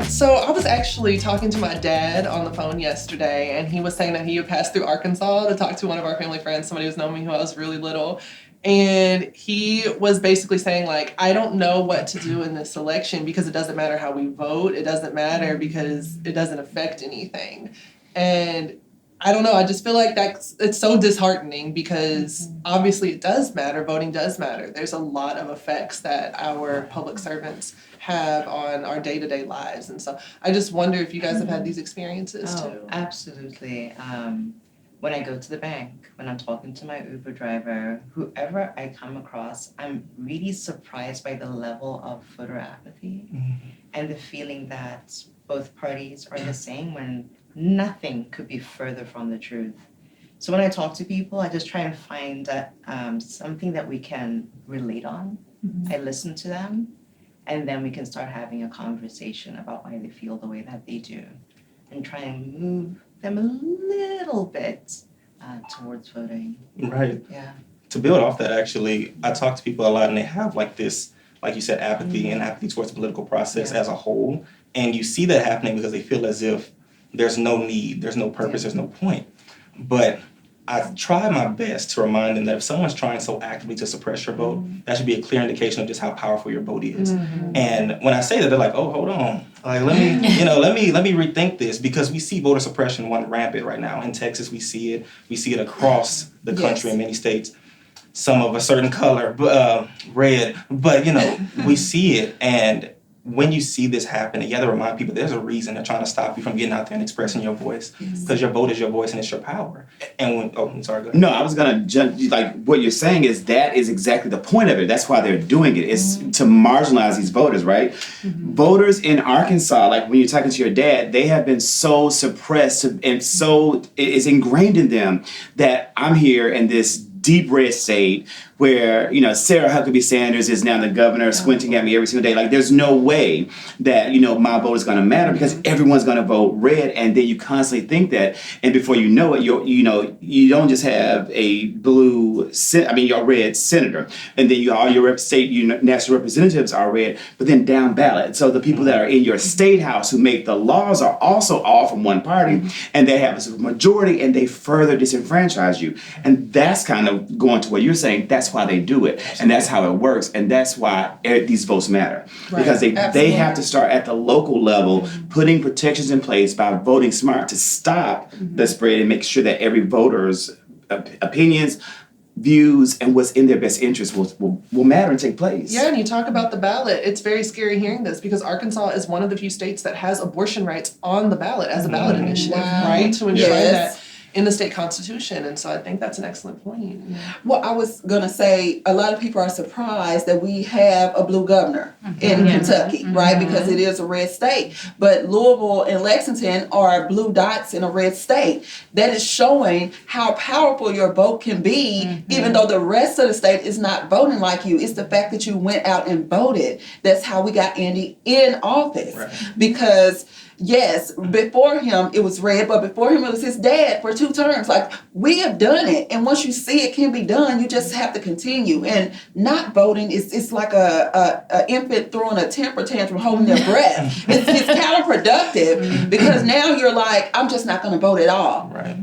So I was actually talking to my dad on the phone yesterday, and he was saying that he had passed through Arkansas to talk to one of our family friends, somebody who's known me when I was really little. And he was basically saying, like, I don't know what to do in this election because it doesn't matter how we vote. It doesn't matter because it doesn't affect anything. And I don't know, I just feel like it's so disheartening because obviously it does matter, voting does matter. There's a lot of effects that our public servants have on our day-to-day lives. And so I just wonder if you guys have had these experiences too. Absolutely. When I go to the bank, when I'm talking to my Uber driver, whoever I come across, I'm really surprised by the level of voter apathy and the feeling that both parties are the same when nothing could be further from the truth. So when I talk to people, I just try and find something that we can relate on. I listen to them, and then we can start having a conversation about why they feel the way that they do, and try and move them a little bit towards voting. Right. Yeah. To build off that, actually, I talk to people a lot, and they have like this, like you said, apathy and apathy towards the political process as a whole. And you see that happening because they feel as if there's no need, there's no purpose, there's no point. But I try my best to remind them that if someone's trying so actively to suppress your vote, that should be a clear indication of just how powerful your vote is. And when I say that, they're like, "Oh, hold on, like let me rethink this," because we see voter suppression run rampant right now in Texas. We see it across the country in many states. Some of a certain color, red, but we see it. And when you see this happen, you have to remind people there's a reason they're trying to stop you from getting out there and expressing your voice, because your vote is your voice and it's your power. And I'm sorry, go ahead. No, I was gonna jump. Like what you're saying is that is exactly the point of it. That's why they're doing it. It's to marginalize these voters, right? Voters in Arkansas, like when you're talking to your dad, they have been so suppressed and so it's ingrained in them that I'm here in this deep red state where, Sarah Huckabee Sanders is now the governor squinting at me every single day. Like, there's no way that, my vote is going to matter because everyone's going to vote red. And then you constantly think that. And before you know it, you don't just have a your red senator. And then all your state, national representatives are red, but then down ballot. So the people that are in your state house who make the laws are also all from one party, and they have a majority, and they further disenfranchise you. And that's kind of going to what you're saying. That's why they do it, and that's how it works, and that's why these votes matter, because they have to start at the local level, putting protections in place by voting smart to stop the spread and make sure that every voter's opinions, views, and what's in their best interest will matter and take place. Yeah, and you talk about the ballot. It's very scary hearing this because Arkansas is one of the few states that has abortion rights on the ballot as a ballot initiative, right? To ensure that in the state constitution. And so I think that's an excellent point. Well, I was going to say a lot of people are surprised that we have a blue governor in Kentucky, right? Because it is a red state. But Louisville and Lexington are blue dots in a red state. That is showing how powerful your vote can be, even though the rest of the state is not voting like you. It's the fact that you went out and voted. That's how we got Andy in office. Right. Because yes, before him it was red, but before him it was his dad for 2 terms. Like, we have done it, and once you see it can be done, you just have to continue. And not voting it's like a infant throwing a temper tantrum, holding their breath. It's counterproductive because now you're like, I'm just not going to vote at all. Right.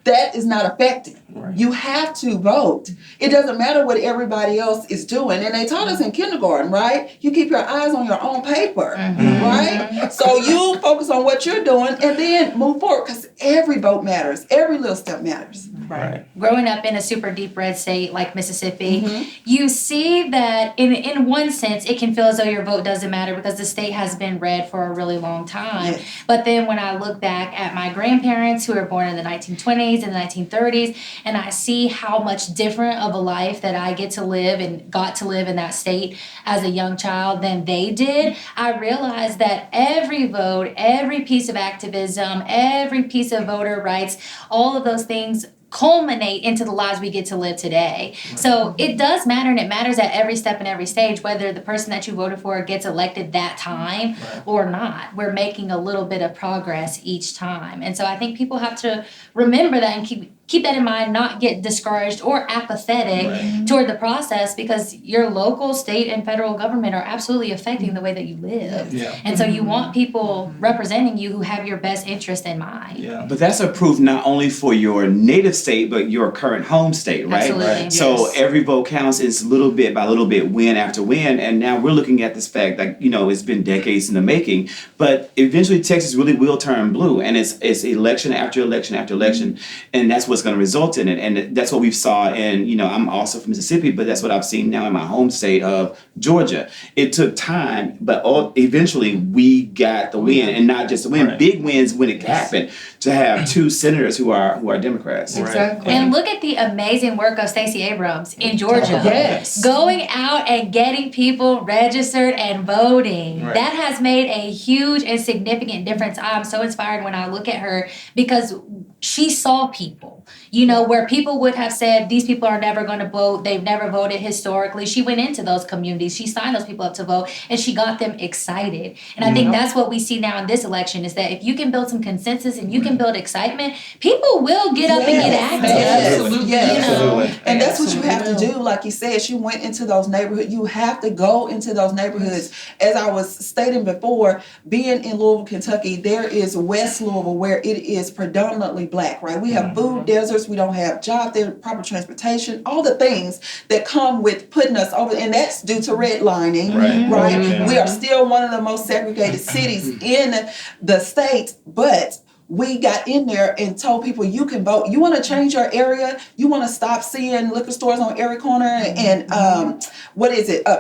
That is not effective. Right. You have to vote. It doesn't matter what everybody else is doing. And they taught us in kindergarten, right? You keep your eyes on your own paper, right? So you focus on what you're doing and then move forward, because every vote matters. Every little step matters. Right. Growing up in a super deep red state like Mississippi, you see that in one sense it can feel as though your vote doesn't matter because the state has been red for a really long time. Yes. But then when I look back at my grandparents who were born in the 1920s and the 1930s, and I see how much different of a life that I get to live and got to live in that state as a young child than they did, I realized that every vote, every piece of activism, every piece of voter rights, all of those things culminate into the lives we get to live today. So it does matter, and it matters at every step and every stage, whether the person that you voted for gets elected that time or not. We're making a little bit of progress each time. And so I think people have to remember that and keep that in mind, not get discouraged or apathetic toward the process, because your local, state, and federal government are absolutely affecting the way that you live. Yeah. And so you want people representing you who have your best interest in mind. Yeah. But that's a proof not only for your native state, but your current home state, right? Absolutely. Right. So every vote counts. It's little bit by little bit, win after win. And now we're looking at this fact that, it's been decades in the making. But eventually Texas really will turn blue. And it's election after election after election. And that's what's going to result in it. And that's what we saw in, I'm also from Mississippi, but that's what I've seen now in my home state of Georgia. It took time, but eventually we got the win, and not just the win, big wins when it happened, to have two senators who are Democrats. Exactly. And look at the amazing work of Stacey Abrams in Georgia. Yes. Going out and getting people registered and voting. Right. That has made a huge and significant difference. I'm so inspired when I look at her, because she saw people, where people would have said, these people are never going to vote. They've never voted historically. She went into those communities. She signed those people up to vote, and she got them excited. And I think that's what we see now in this election, is that if you can build some consensus and you can build excitement, people will get up and get active. Absolutely. Yes. Absolutely. And that's what you have to do. Like you said, she went into those neighborhoods. You have to go into those neighborhoods. As I was stating before, being in Louisville, Kentucky, there is West Louisville, where it is predominantly Black, right? We have food deserts. We don't have jobs there, proper transportation, all the things that come with putting us over. And that's due to redlining, right? Yeah. We are still one of the most segregated cities in the state, but we got in there and told people, you can vote. You want to change your area? You want to stop seeing liquor stores on every corner and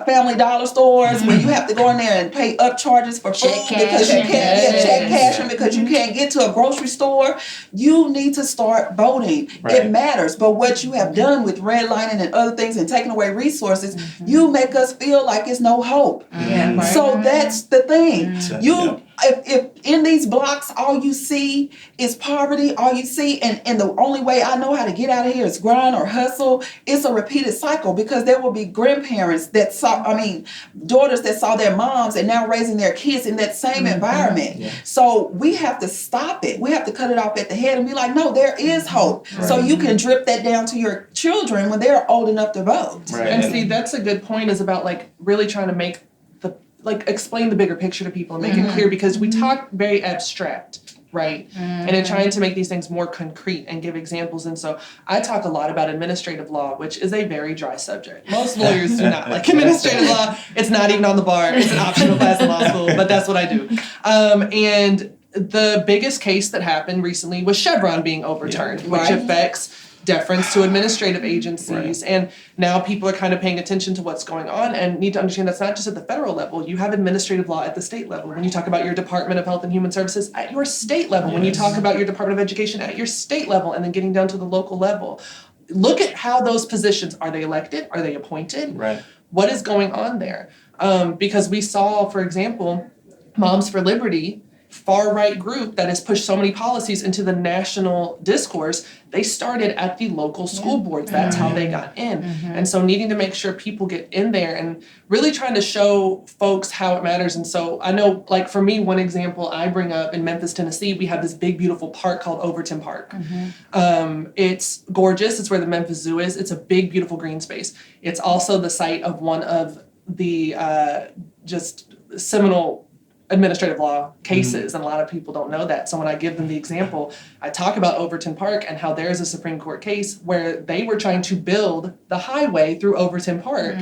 Family Dollar stores where you have to go in there and pay up charges for food because you can't check cashing because you can't get to a grocery store. You need to start voting. It matters. But what you have done with redlining and other things and taking away resources, you make us feel like it's no hope. So that's the thing. If in these blocks all you see is poverty, all you see, and the only way I know how to get out of here is grind or hustle, it's a repeated cycle, because there will be grandparents daughters that saw their moms and now raising their kids in that same environment. So we have to stop it. We have to cut it off at the head and be like, no, there is hope. So you can drip that down to your children when they're old enough to vote. And see, that's a good point, is about really trying to make explain the bigger picture to people and make it clear, because we talk very abstract, right? And in trying to make these things more concrete and give examples. And so I talk a lot about administrative law, which is a very dry subject. Most lawyers do not like administrative law. It's not even on the bar. It's an optional class in law school, but that's what I do. And the biggest case that happened recently was Chevron being overturned, which affects deference to administrative agencies. And now people are kind of paying attention to what's going on and need to understand that's not just at the federal level. You have administrative law at the state level. When you talk about your Department of Health and Human Services at your state level, when you talk about your Department of Education at your state level, and then getting down to the local level, look at how those positions, are they elected? Are they appointed? What is going on there? Because we saw, for example, Moms for Liberty, far-right group that has pushed so many policies into the national discourse, they started at the local school boards. That's how they got in. And so needing to make sure people get in there and really trying to show folks how it matters. And so I know, for me, one example I bring up in Memphis, Tennessee, we have this big, beautiful park called Overton Park. It's gorgeous. It's where the Memphis Zoo is. It's a big, beautiful green space. It's also the site of one of the just seminal administrative law cases, and a lot of people don't know that. So when I give them the example, I talk about Overton Park and how there's a Supreme Court case where they were trying to build the highway through Overton Park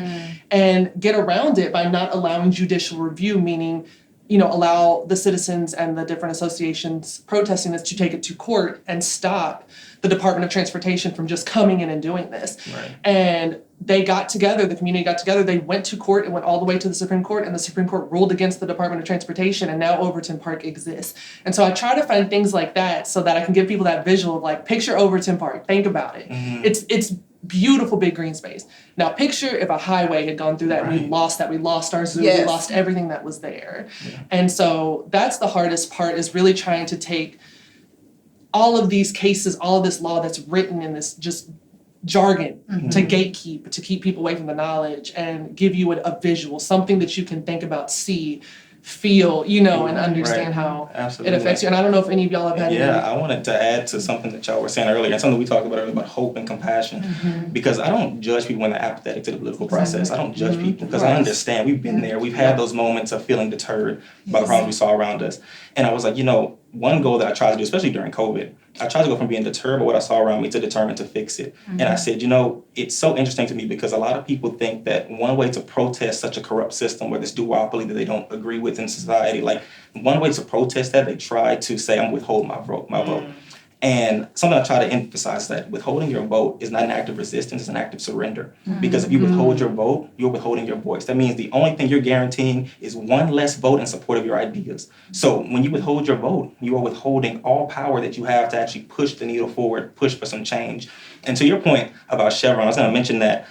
and get around it by not allowing judicial review, meaning, allow the citizens and the different associations protesting this to take it to court and stop the Department of Transportation from just coming in and doing this. And they got together, the community got together, they went to court and went all the way to the Supreme Court, and the Supreme Court ruled against the Department of Transportation, and now Overton Park exists. And so I try to find things like that so that I can give people that visual of picture Overton Park, think about it. It's beautiful big green space. Now picture if a highway had gone through that and we lost that, we lost our zoo, we lost everything that was there. And so that's the hardest part, is really trying to take all of these cases, all of this law that's written in this just jargon to gatekeep, to keep people away from the knowledge, and give you a visual, something that you can think about, see, feel, and understand how Absolutely. it affects you. And I don't know if any of y'all have had Yeah, I wanted to add to something that y'all were saying earlier, and something we talked about earlier about hope and compassion. Because I don't judge people when they're apathetic to the political process. I don't judge people because I understand. We've been there. We've had those moments of feeling deterred by the problems we saw around us. And I was like, one goal that I tried to do, especially during COVID, I tried to go from being deterred by what I saw around me to determined to fix it. And I said, it's so interesting to me because a lot of people think that one way to protest such a corrupt system where this duopoly that they don't agree with in society, like one way to protest that, they try to say, I'm withholding my vote. And something I try to emphasize that withholding your vote is not an act of resistance, it's an act of surrender. Because if you withhold your vote, you're withholding your voice. That means the only thing you're guaranteeing is one less vote in support of your ideas. So when you withhold your vote, you are withholding all power that you have to actually push the needle forward, push for some change. And to your point about Chevron, I was going to mention that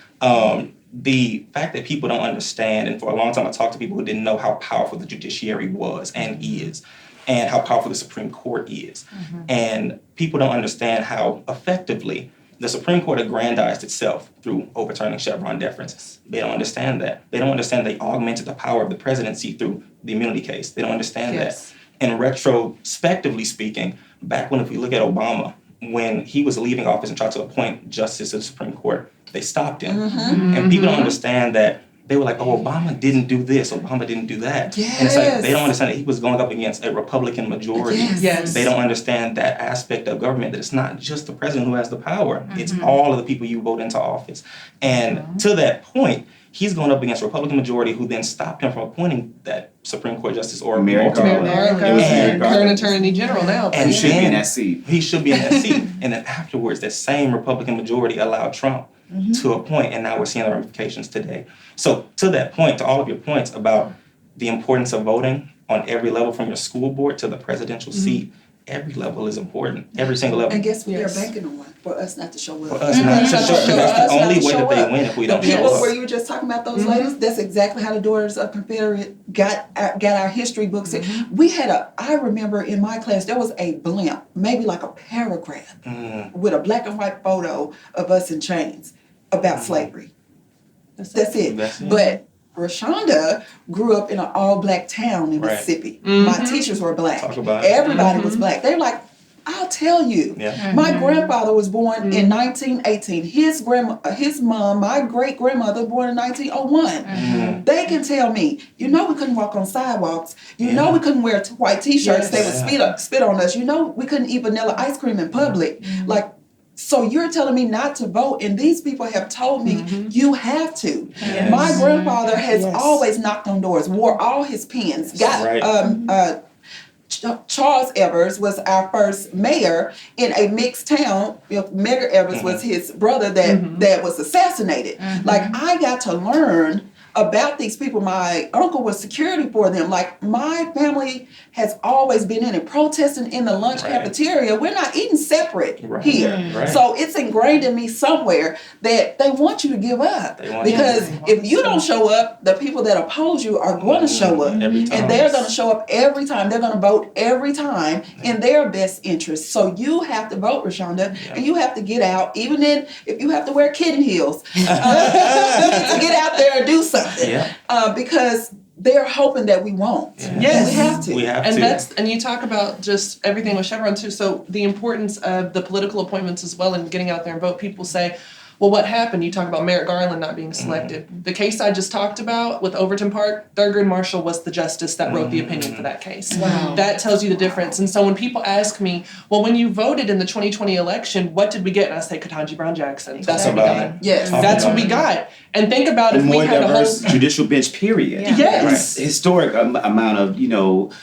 the fact that people don't understand, and for a long time I talked to people who didn't know how powerful the judiciary was and is, and how powerful the Supreme Court is. And people don't understand how effectively the Supreme Court aggrandized itself through overturning Chevron deference. They don't understand that. They don't understand they augmented the power of the presidency through the immunity case. They don't understand that. And retrospectively speaking, back when, if we look at Obama, when he was leaving office and tried to appoint justice to the Supreme Court, they stopped him. And people don't understand that. They were like, Obama didn't do this, Obama didn't do that. And it's like, they don't understand that he was going up against a Republican majority. They don't understand that aspect of government, that it's not just the president who has the power. It's all of the people you vote into office. And to that point, he's going up against a Republican majority who then stopped him from appointing that Supreme Court justice or Merrick multiple. And current attorney general now. And he should be in that seat. He should be in that seat. And then afterwards, that same Republican majority allowed Trump to a point, and now we're seeing the ramifications today. So to that point, to all of your points about the importance of voting on every level from your school board to the presidential seat, every level is important. Every single level. And guess what they're banking on? For us not to show up. For us not to show up. That's the only way that they win if we don't show People up. where you were just talking about those ladies, that's exactly how the Daughters of Confederate got our history books. We had I remember in my class, there was a blimp, maybe like a paragraph, with a black and white photo of us in chains about slavery. That's it. But RaeShanda grew up in an all-black town in Mississippi. My teachers were black. Everybody was black. They're like, I'll tell you. My grandfather was born in 1918. His mom, my great-grandmother, born in 1901. They can tell me, we couldn't walk on sidewalks. We couldn't wear white T-shirts. They would spit on us. We couldn't eat vanilla ice cream in public. So you're telling me not to vote, and these people have told me you have to. My grandfather has always knocked on doors, wore all his pins, Charles Evers was our first mayor in a mixed town. Mayor Evers was his brother that was assassinated. I got to learn about these people. My uncle was security for them. My family has always been in it, protesting in the lunch cafeteria. We're not eating separate here. So it's ingrained in me somewhere that they want you to give up. Because if you don't show up, the people that oppose you are going to show up. And they're going to show up every time. They're going to vote every time in their best interest. So you have to vote, RaeShanda, and you have to get out, even if you have to wear kitten heels. You need to get out there and do something. Because they're hoping that we won't. Yes, we have to. And you talk about just everything with Chevron too. So the importance of the political appointments as well and getting out there and vote. People say, well, what happened? You talk about Merrick Garland not being selected. The case I just talked about with Overton Park, Thurgood Marshall was the justice that wrote the opinion for that case. That tells you the difference. And so when people ask me, well, when you voted in the 2020 election, what did we get? And I say, Ketanji Brown Jackson. That's what we got. That's what we got. And think about if we had a diverse judicial bench, period. Historic amount of,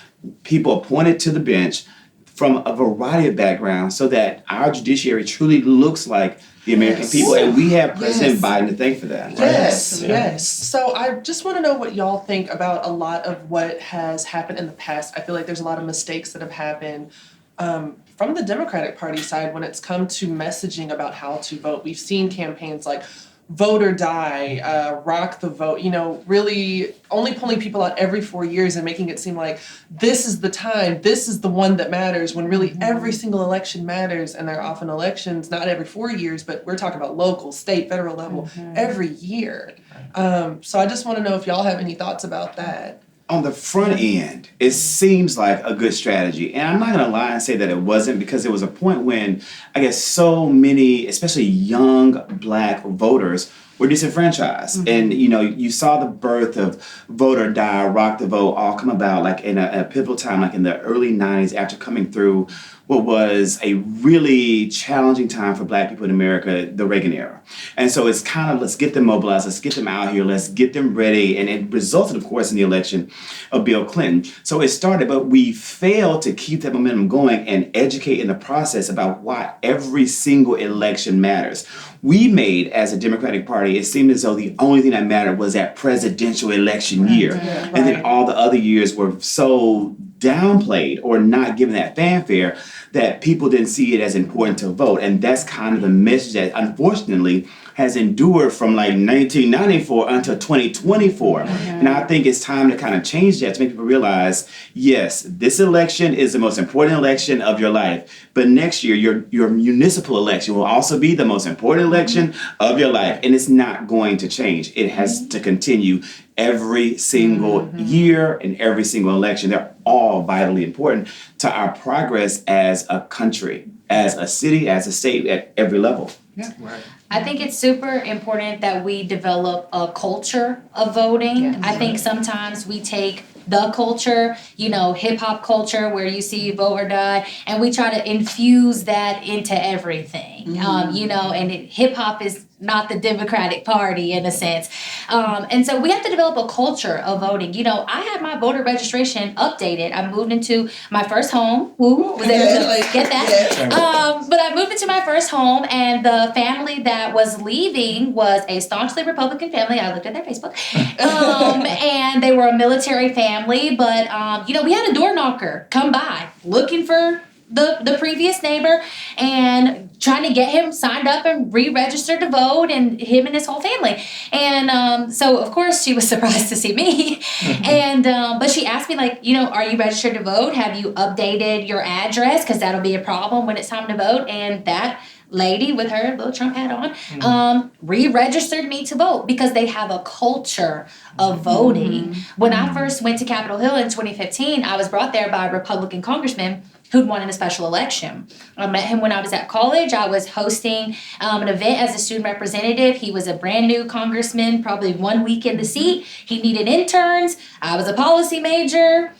people appointed to the bench from a variety of backgrounds so that our judiciary truly looks like the American people, and we have President Biden to thank for that. Yes. So I just want to know what y'all think about a lot of what has happened in the past. I feel like there's a lot of mistakes that have happened from the Democratic Party side when it's come to messaging about how to vote. We've seen campaigns like Vote or Die, Rock the Vote, really only pulling people out every 4 years and making it seem like this is the time, this is the one that matters, when really every single election matters. And there are often elections, not every 4 years, but we're talking about local, state, federal level, every year. So I just want to know if y'all have any thoughts about that. on the front end, it seems like a good strategy. And I'm not going to lie and say that it wasn't, because there was a point when I guess so many, especially young Black voters, were disenfranchised. And, you saw the birth of Vote or Die, Rock the Vote all come about like in a pivotal time, like in the early 90s, after coming through what was a really challenging time for Black people in America, the Reagan era. And so it's kind of, let's get them mobilized, let's get them out here, let's get them ready. And it resulted, of course, in the election of Bill Clinton. So it started, but we failed to keep that momentum going and educate in the process about why every single election matters. We made, as a Democratic Party, it seemed as though the only thing that mattered was that presidential election year. And then all the other years were so downplayed or not given that fanfare that people didn't see it as important to vote. And that's kind of the message that, unfortunately, has endured from like 1994 until 2024. And I think it's time to kind of change that to make people realize, yes, this election is the most important election of your life. But next year, your municipal election will also be the most important election of your life. And it's not going to change. It has to continue every single year and every single election. They're all vitally important to our progress as a country, as a city, as a state, at every level. Yeah. Right. I think it's super important that we develop a culture of voting. Yes. I think sometimes we take the culture, hip hop culture where you see Vote or Die, and we try to infuse that into everything. And hip hop is not the Democratic Party in a sense. And so we have to develop a culture of voting. I had my voter registration updated. I moved into my first home. Was able to get that. But I moved into my first home, and the family that was leaving was a staunchly Republican family. I looked at their Facebook. And they were a military family. But, we had a door knocker come by looking for the previous neighbor and trying to get him signed up and re-registered to vote, and him and his whole family. And so of course she was surprised to see me. And but she asked me, like, are you registered to vote? Have you updated your address? Because that'll be a problem when it's time to vote. And that lady with her little Trump hat on re-registered me to vote, because they have a culture of voting. When I first went to Capitol Hill in 2015, I was brought there by a Republican congressman who'd won in a special election. I met him when I was at college. I was hosting an event as a student representative. He was a brand new congressman, probably 1 week in the seat. He needed interns. I was a policy major.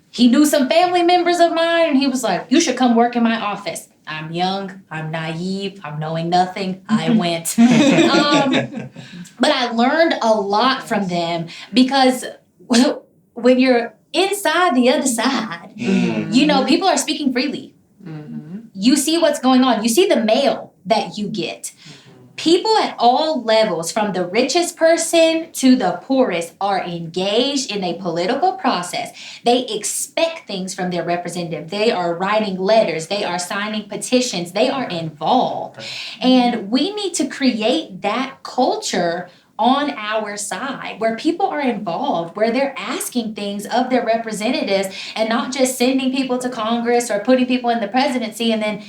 He knew some family members of mine, and he was like, you should come work in my office. I'm young, I'm naive, I'm knowing nothing. I went. But I learned a lot from them, because when you're inside the other side, people are speaking freely. You see what's going on. You see the mail that you get. People at all levels, from the richest person to the poorest, are engaged in a political process. They expect things from their representative. They are writing letters. They are signing petitions. They are involved. And we need to create that culture on our side, where people are involved, where they're asking things of their representatives, and not just sending people to Congress or putting people in the presidency and then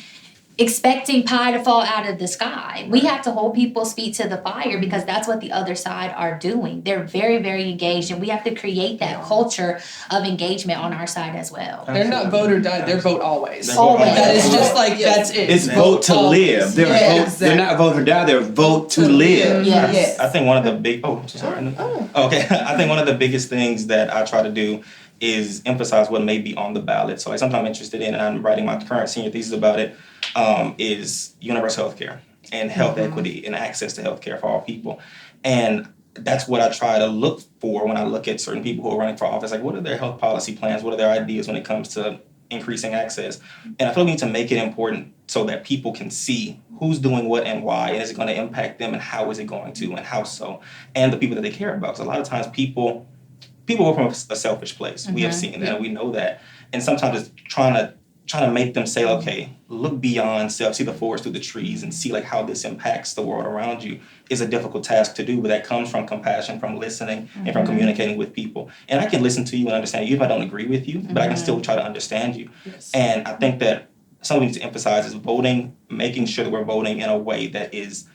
expecting pie to fall out of the sky. We have to hold people's feet to the fire, because that's what the other side are doing. They're very, very engaged, and we have to create that culture of engagement on our side as well. They're not vote or die, they're vote always. Always. That is just like, that's it. It's vote to live. They're not vote or die, they're vote to live. Yes. I think one of the I think one of the biggest things that I try to do is emphasize what may be on the ballot. So like something I'm interested in, and I'm writing my current senior thesis about it, is universal health care and health equity and access to health care for all people. And that's what I try to look for when I look at certain people who are running for office. Like, what are their health policy plans? What are their ideas when it comes to increasing access? And I feel we need to make it important so that people can see who's doing what and why, and is it going to impact them, and how is it going to, and how so, and the people that they care about. So a lot of times people work from a selfish place. We have seen that, and we know that. And sometimes it's trying to make them say, okay, look beyond self, see the forest through the trees, and see like how this impacts the world around you is a difficult task to do, but that comes from compassion, from listening, and from communicating with people. And I can listen to you and understand you if I don't agree with you, but I can still try to understand you. Yes. And I think that something we need to emphasize is voting, making sure that we're voting in a way that is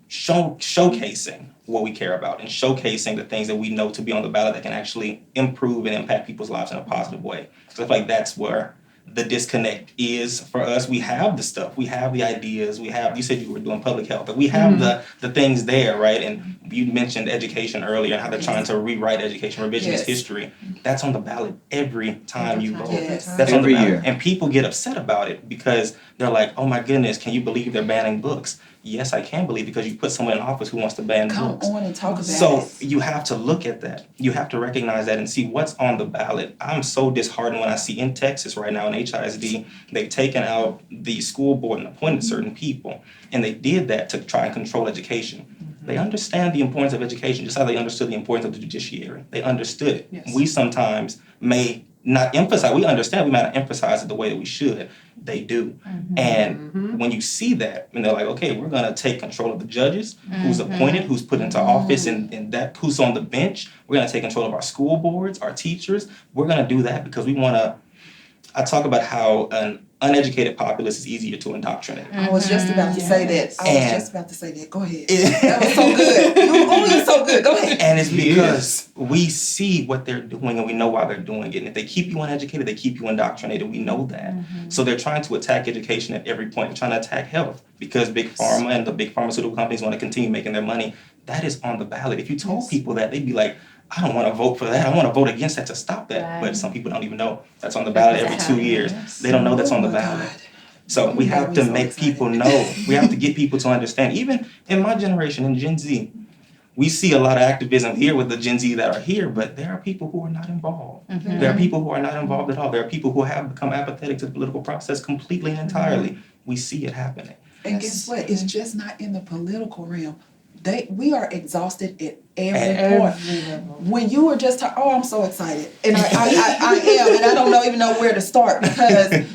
showcasing what we care about and showcasing the things that we know to be on the ballot that can actually improve and impact people's lives in a positive way. So I feel like that's where the disconnect is for us. We have the stuff, we have the ideas, we have, you said you were doing public health, but we have the things there, right? And you mentioned education earlier and how they're trying to rewrite education, revisionist history. That's on the ballot every time you vote. Yes. That's on the Every ballot. year. And people get upset about it because they're like, oh my goodness, can you believe they're banning books? Yes, I can believe, because you put someone in office who wants to ban Come books. on and talk about So it. you have to look at that. You have to recognize that and see what's on the ballot. I'm so disheartened when I see in Texas right now in HISD, they've taken out the school board and appointed certain people. And they did that to try and control education. They understand the importance of education, just how they understood the importance of the judiciary. They understood it. Yes. We sometimes may not emphasize, we understand we might not emphasize it the way that we should. They do. And when you see that, and they're like, okay, we're gonna take control of the judges, who's appointed, who's put into office, and that who's on the bench. We're gonna take control of our school boards, our teachers. We're gonna do that because we wanna, I talk about how an uneducated populace is easier to indoctrinate. I was just about to say that. Go ahead. That was so good. You're so good. Go ahead. And it's because we see what they're doing and we know why they're doing it. And if they keep you uneducated, they keep you indoctrinated. We know that. So they're trying to attack education at every point. They're trying to attack health because Big Pharma and the big pharmaceutical companies want to continue making their money. That is on the ballot. If you told people that, they'd be like, I don't want to vote for that. I want to vote against that to stop that. Right. But some people don't even know that's on the ballot every 2 years. They don't know that's on the ballot. So we have to make people know. We have to get people to understand. Even in my generation, in Gen Z, we see a lot of activism here with the Gen Z that are here, but there are people who are not involved. There are people who are not involved at all. There are people who have become apathetic to the political process completely and entirely. We see it happening. And guess what? It's just not in the political realm. We are exhausted at every point. When you were just talking, I'm so excited. And I am, and I don't even know where to start, because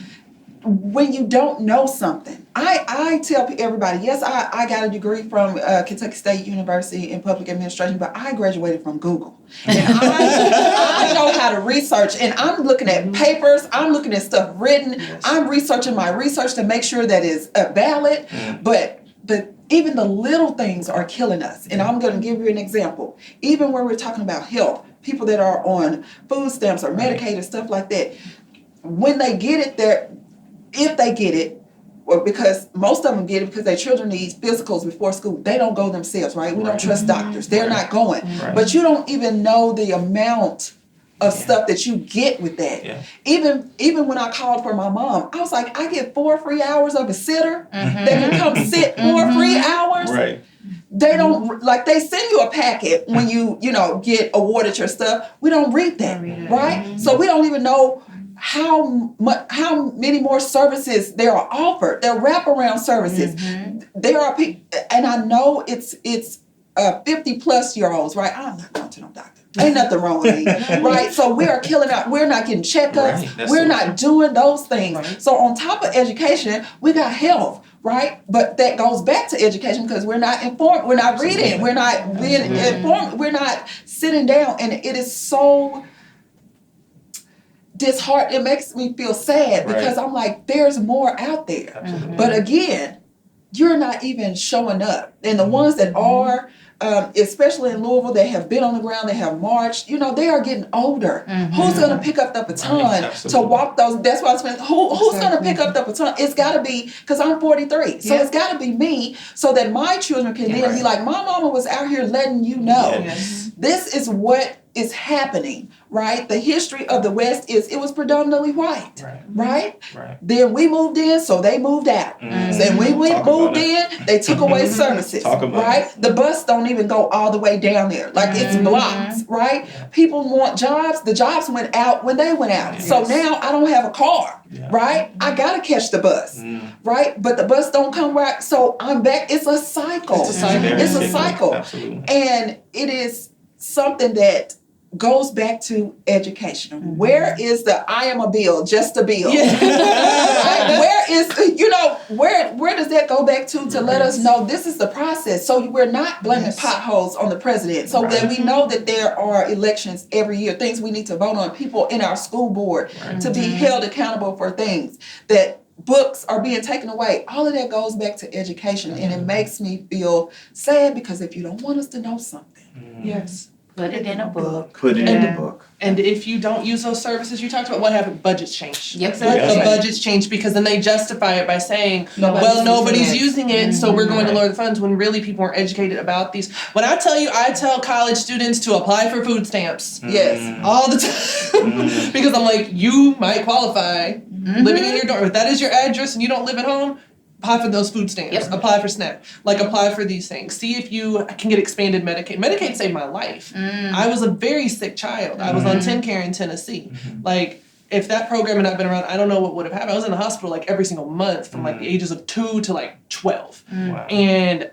when you don't know something, I tell everybody, yes, I got a degree from Kentucky State University in public administration, but I graduated from Google. And I know how to research, and I'm looking at papers, I'm looking at stuff written, I'm researching my research to make sure that it's valid, but even the little things are killing us. And I'm going to give you an example. Even when we're talking about health, people that are on food stamps or Medicaid, stuff like that, when they get it, if they get it, or because most of them get it because their children need physicals before school, they don't go themselves, right? We don't trust doctors. They're not going. But you don't even know the amount of stuff that you get with that. Yeah. Even when I called for my mom, I was like, I get 4 free hours of a sitter that can come sit 4 free hours. Right. They don't, like, they send you a packet when you get awarded your stuff. We don't read that, right? So we don't even know how many more services there are offered. They're wraparound services. There are people, and I know it's 50-plus-year-olds, right? I'm not going to no doctor. Ain't nothing wrong with me, right? So we are killing out. We're not getting checkups. Right. We're not doing those things. Right. So on top of education, we got health, right? But that goes back to education because we're not informed. We're not reading. We're not being informed. We're not sitting down. And it is so disheartening. It makes me feel sad because I'm like, there's more out there. Absolutely. But again, you're not even showing up. And the ones that are, especially in Louisville, they have been on the ground, they have marched, they are getting older. Who's going to pick up the baton to walk those? That's why I was saying, who's going to pick up the baton? It's got to be, because I'm 43, so it's got to be me, so that my children can then be like, my mama was out here letting you know. This is what is happening, right? The history of the West it was predominantly white, right? Then we moved in, so they moved out. Then we moved in, they took away services, right? The bus don't even go all the way down there. Like, it's blocks, right? People want jobs. The jobs went out when they went out. So now I don't have a car, right? I got to catch the bus, right? But the bus don't come right. So I'm back. It's a cycle. It's a cycle. Absolutely. And it is something that goes back to education. Where is the I am a bill, just a bill? Where is, where does that go back to let us know this is the process? So we're not blaming potholes on the president. So that we know that there are elections every year, things we need to vote on, people in our school board to be held accountable for things that books are being taken away. All of that goes back to education, and it makes me feel sad because if you don't want us to know something, Yes. Put it in a book. Put it in the book. And if you don't use those services you talked about, what happened? Budgets change. Yep. Exactly. The budgets change because then they justify it by saying, Nobody's using it, so we're going to lower the funds when really people are educated about these. When I tell college students to apply for food stamps yes. all the time because I'm like, you might qualify living in your dorm. If that is your address and you don't live at home, apply for those food stamps. Yep. Apply for SNAP. Like, apply for these things. See if you can get expanded Medicaid. Medicaid saved my life. I was a very sick child. I was on TennCare in Tennessee. Like, if that program had not been around, I don't know what would have happened. I was in the hospital like every single month from like the ages of 2 to like 12. Wow. And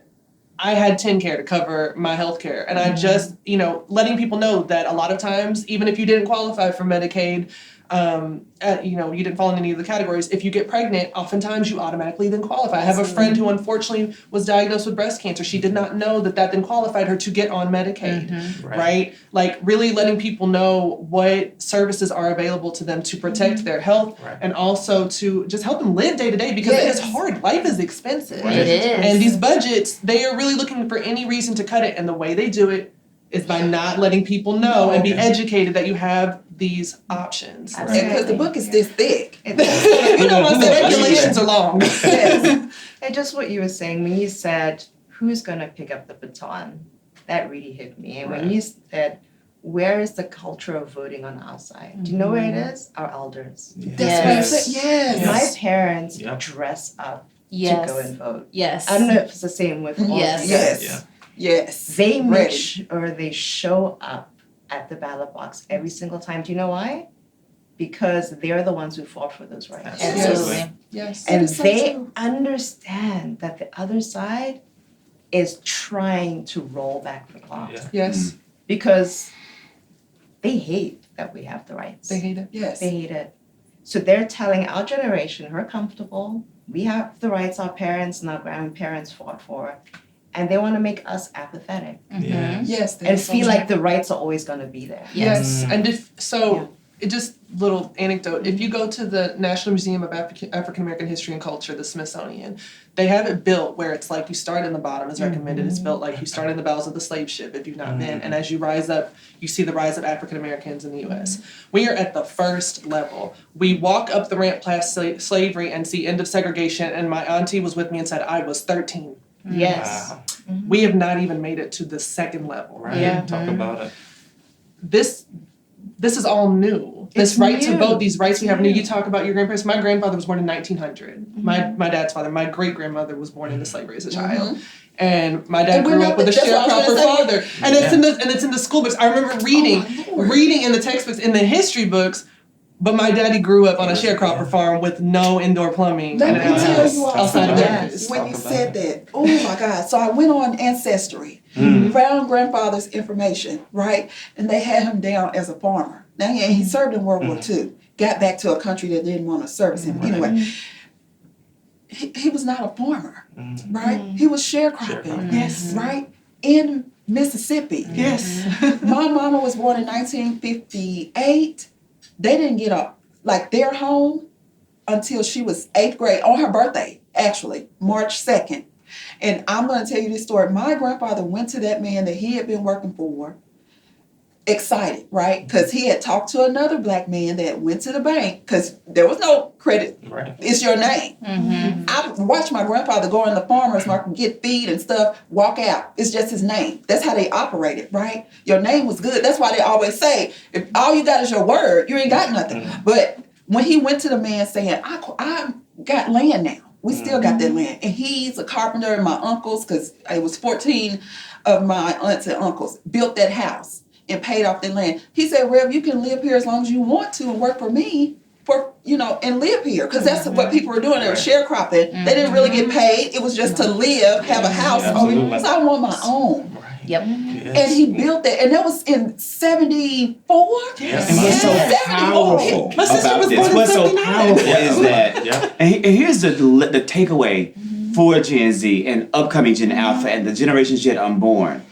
I had TennCare to cover my health care. And I just, letting people know that a lot of times, even if you didn't qualify for Medicaid, you didn't fall in any of the categories. If you get pregnant, oftentimes you automatically then qualify. I have a friend who unfortunately was diagnosed with breast cancer. She did not know that then qualified her to get on Medicaid, right? Like really letting people know what services are available to them to protect their health and also to just help them live day to day because it is hard. Life is expensive. It is. And these budgets, they are really looking for any reason to cut it. And the way they do it is by not letting people know and be educated that you have these options. Because the book is this thick. The regulations are long. Yes. And just what you were saying, when you said, who's going to pick up the baton? That really hit me. And when you said, where is the culture of voting on our side? Do you know where it is? Our elders. That's what I said. Yes. My parents dress up to go and vote. Yes. I don't know if it's the same with all Yes. of you guys. Yes. Yes. They make sure they show up at the ballot box every single time. Do you know why? Because they're the ones who fought for those rights. Absolutely. Yes. And so they true. understand that the other side is trying to roll back the clock. Yeah. Yes. Because they hate that we have the rights. They hate it. Yes. They hate it. So they're telling our generation, we're comfortable, we have the rights our parents and our grandparents fought for, and they want to make us apathetic. Yes. And feel like the rights are always going to be there. Yes. And it just little anecdote. If you go to the National Museum of African American History and Culture, the Smithsonian, they have it built where it's like you start in the bottom as recommended. It's built like you start in the bowels of the slave ship if you've not been. And as you rise up, you see the rise of African Americans in the U.S. We are at the first level. We walk up the ramp past slavery and see end of segregation. And my auntie was with me and said, I was 13. Yes. Wow. We have not even made it to the second level. Right. Yeah. Talk about it. This is all new. This It's right to new. vote, these rights we have new. New. You talk about your grandparents. My grandfather was born in 1900. My dad's father, my great grandmother was born into slavery as a child. And my dad And we're grew not up with a the- that's what I was sharecropper gonna father. And it's in the school books. I remember reading in the textbooks, in the history books. But my daddy grew up on a sharecropper farm with no indoor plumbing Let and me an tell outhouse you all outside of something. Memphis. When you said that, oh my God. So I went on Ancestry, found grandfather's information, right? And they had him down as a farmer. Now he served in World War II, got back to a country that didn't want to service him. Anyway, he was not a farmer, right? He was sharecropping, Yes. right? In Mississippi. Yes. My mama was born in 1958. They didn't get their home until she was 8th grade, on her birthday, actually, March 2nd. And I'm going to tell you this story. My grandfather went to that man that he had been working for, excited, right? Because he had talked to another black man that went to the bank, because there was no credit. Right. It's your name. I watched my grandfather go in the farmer's market, get feed and stuff, walk out. It's just his name. That's how they operated, right? Your name was good. That's why they always say, if all you got is your word, you ain't got nothing. But when he went to the man saying, I got land now. We still got that land. And he's a carpenter, and my uncles, because it was 14 of my aunts and uncles, built that house and paid off the land. He said, Rev, you can live here as long as you want to and work for me and live here. Because that's what people were doing. They were sharecropping. They didn't really get paid. It was just to live, have a house. Absolutely. So I want my own. Right. Yep. Yes. And he built that. And that was in 74? Yes. And what's so Yes. powerful My sister about was this, born in what's so 79. powerful is that, Yeah. and here's the takeaway for Gen Z and upcoming Gen Alpha and the generations yet unborn.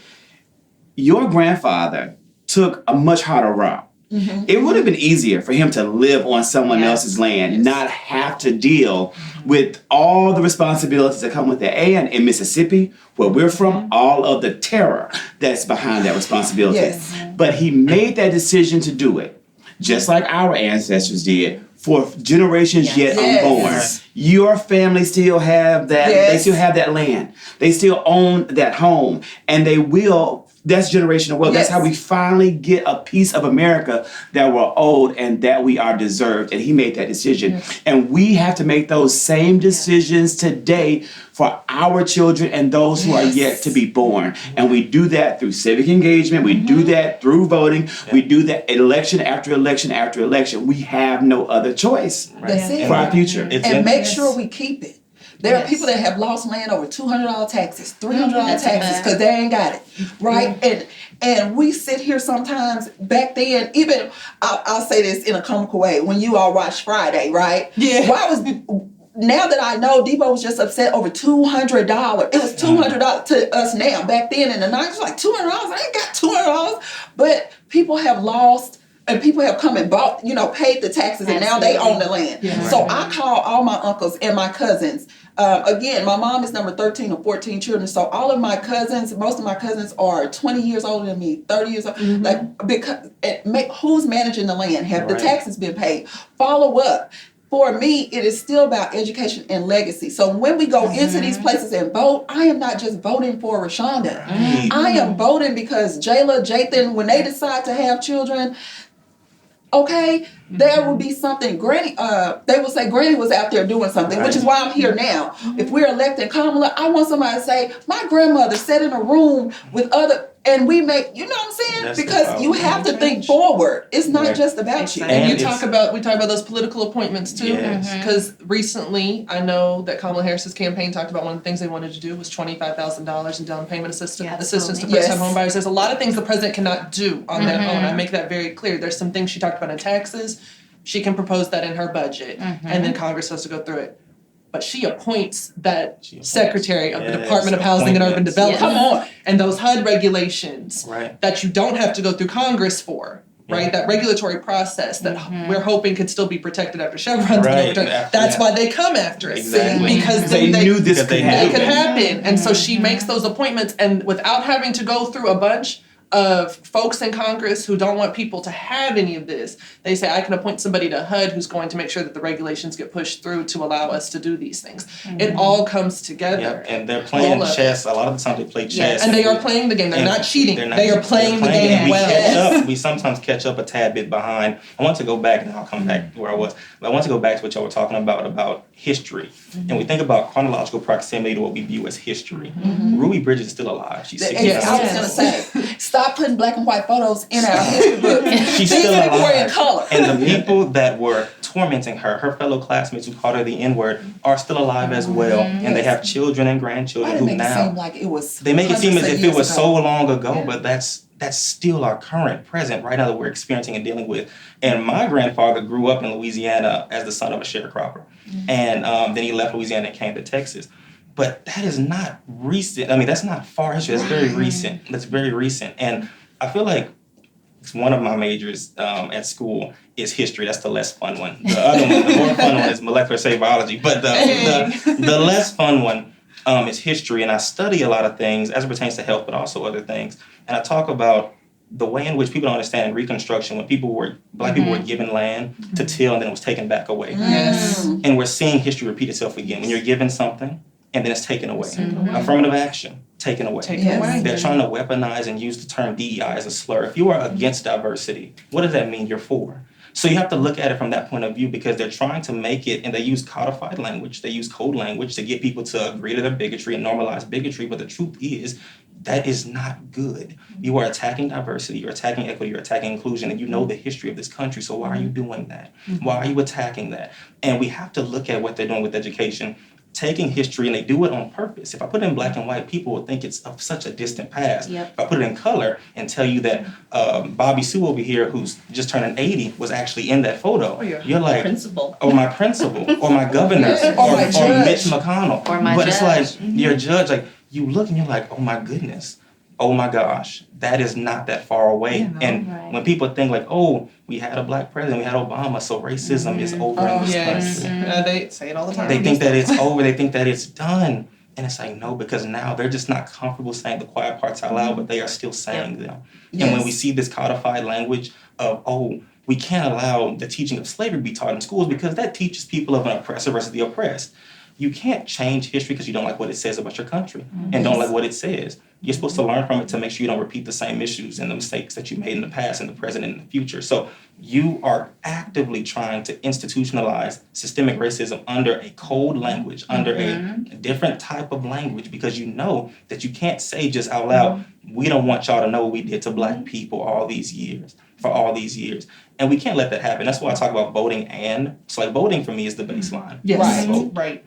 Your grandfather took a much harder route. It would have been easier for him to live on someone else's land, not have to deal with all the responsibilities that come with that. And in Mississippi, where we're from, all of the terror that's behind that responsibility. Yes. But he made that decision to do it, just like our ancestors did, for generations yet unborn. Yes. Your family still have that. Yes. They still have that land. They still own that home, and they will. That's generational wealth. Yes. That's how we finally get a piece of America that we're owed and that we are deserved. And he made that decision. And we have to make those same decisions today for our children and those who are yet to be born. And we do that through civic engagement. We do that through voting. We do that election after election after election. We have no other choice That's it. for our future. And make sure we keep it. There are people that have lost land over $200 taxes, $300 taxes because they ain't got it, right? And we sit here sometimes. Back then, even I'll say this in a comical way. When you all watch Friday, right? Yeah. Now that I know, Debo was just upset over $200. It was $200 to us now. Back then in the 90s, it was like $200. I ain't got $200. But people have lost. And people have come and bought, paid the taxes, and now they own the land. Yeah. So I call all my uncles and my cousins. Again, my mom is number 13 of 14 children. So all of my cousins, most of my cousins are 20 years older than me, 30 years old. Because who's managing the land? Have the taxes been paid? Follow up. For me, it is still about education and legacy. So when we go into these places and vote, I am not just voting for RaeShanda. I am voting because Jayla, Jathan, when they decide to have children, okay, there will be something. Granny, they will say Granny was out there doing something, which is why I'm here now. If we're electing Kamala, I want somebody to say, my grandmother sat in a room with other, and we make, you know what I'm saying? That's because you have to think forward. It's not just about you. And And we talk about those political appointments too, Yes. because recently I know that Kamala Harris's campaign talked about one of the things they wanted to do was $25,000 in down payment assistance to first-time home buyers. There's a lot of things the president cannot do on their own. I make that very clear. There's some things she talked about in taxes. She can propose that in her budget, and then Congress has to go through it. But she appoints that secretary of the Department of Housing and Urban Development. Come on. And those HUD regulations that you don't have to go through Congress for, right? That regulatory process that we're hoping could still be protected after Chevron's been overturned. That's why they come after it. Exactly. Because they knew this could it could happen. happen. And so she makes those appointments, and without having to go through a bunch of folks in Congress who don't want people to have any of this, they say I can appoint somebody to HUD who's going to make sure that the regulations get pushed through to allow us to do these things. It all comes together. Yep, and they're playing chess. A lot of the time they play chess. And they are playing the game. They're not cheating. They are playing the game well. We sometimes catch up a tad bit behind. I want to go back, and I'll come back to where I was. But I want to go back to what y'all were talking about history. And we think about chronological proximity to what we view as history. Ruby Bridges is still alive. She's 60. I was going to say, stop putting black and white photos in our history book. She's still alive. Were in color. And the people that were tormenting her, her fellow classmates who called her the N-word, are still alive as well. And they have children and grandchildren who now... It seem like it was they make it seem as if it was ago. so long ago, but that's still our current present right now that we're experiencing and dealing with. And my grandfather grew up in Louisiana as the son of a sharecropper. And then he left Louisiana and came to Texas. But that is not recent. I mean, that's not far history. That's very recent. That's very recent. And I feel like one of my majors at school is history. That's the less fun one. The other one, the more fun one, is molecular cell biology. But the less fun one is history. And I study a lot of things as it pertains to health, but also other things. And I talk about the way in which people don't understand in Reconstruction, when black people were given land to till and then it was taken back away. Yes. And we're seeing history repeat itself again. When you're given something and then it's taken away. Affirmative action, taken away. They're trying to weaponize and use the term DEI as a slur. If you are against diversity, what does that mean you're for? So you have to look at it from that point of view, because they're trying to make it, and they use codified language, they use code language to get people to agree to their bigotry and normalize bigotry. But the truth is, that is not good. You are attacking diversity, you're attacking equity, you're attacking inclusion, and you know the history of this country. So why are you doing that? Why are you attacking that? And we have to look at what they're doing with education. Taking history, and they do it on purpose. If I put it in black and white, people will think it's of such a distant past. If I put it in color and tell you that Bobby Sue over here, who's just turning 80, was actually in that photo, you're like, Principal. or my principal, or my governor, or Mitch McConnell. Or my but judge. it's like, your judge, like, you look and you're like, oh my goodness, oh my gosh, that is not that far away. And right. when people think like, oh, we had a black president, we had Obama, so racism is over in this Yes. country. They say it all the time. They think that it's over, they think that it's done. And it's like, no, because now they're just not comfortable saying the quiet parts out loud, but they are still saying them. And when we see this codified language of, oh, we can't allow the teaching of slavery to be taught in schools because that teaches people of an oppressor versus the oppressed. You can't change history because you don't like what it says about your country and don't like what it says. You're supposed to learn from it to make sure you don't repeat the same issues and the mistakes that you made in the past, in the present, and in the future. So you are actively trying to institutionalize systemic racism under a code language, under a different type of language, because you know that you can't say just out loud, we don't want y'all to know what we did to black people for all these years. And we can't let that happen. That's why I talk about voting and. So like voting for me is the baseline. Yes. You vote. Right.